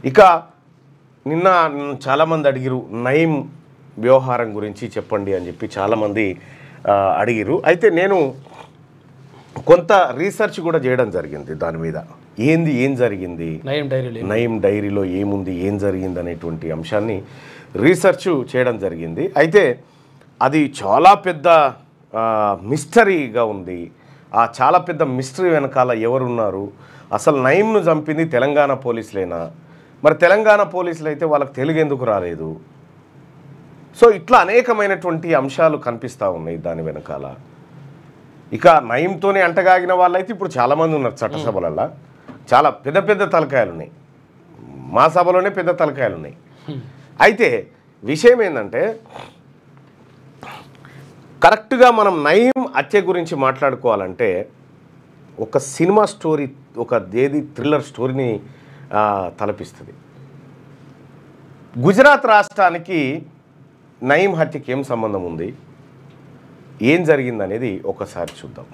ఇక నిన్న చాలామంది అడిగిరు నయీం వ్యవహారం గురించి చెప్పండి అని చెప్పి చాలామంది అడిగిరు. అయితే నేను కొంత రీసెర్చ్ కూడా చేయడం జరిగింది దాని మీద. ఏం జరిగింది, నయీం డైరీలో ఏముంది, ఏం జరిగింది అనేటువంటి అంశాన్ని రీసెర్చ్ చేయడం జరిగింది. అయితే అది చాలా పెద్ద మిస్టరీగా ఉంది. ఆ చాలా పెద్ద మిస్టరీ వెనకాల ఎవరున్నారు, అసలు నయీంను చంపింది తెలంగాణ పోలీసులేనా, మరి తెలంగాణ పోలీసులు అయితే వాళ్ళకి తెలుగు ఎందుకు రాలేదు, సో ఇట్లా అనేకమైనటువంటి అంశాలు కనిపిస్తూ ఉన్నాయి దాని వెనకాల. ఇక నయీంతోనే అంటగాగిన వాళ్ళైతే ఇప్పుడు చాలామంది ఉన్నారు చట్టసభలలో. చాలా పెద్ద పెద్ద తలకాయలు ఉన్నాయి, మా సభలోనే పెద్ద తలకాయలు ఉన్నాయి. అయితే విషయం ఏంటంటే కరెక్ట్గా మనం నయీం హత్య గురించి మాట్లాడుకోవాలంటే ఒక సినిమా స్టోరీ, ఒక థ్రిల్లర్ స్టోరీని తలపిస్తుంది. గుజరాత్ రాష్ట్రానికి నయీం హత్యకి ఏం సంబంధం ఉంది, ఏం జరిగిందనేది ఒకసారి చూద్దాం.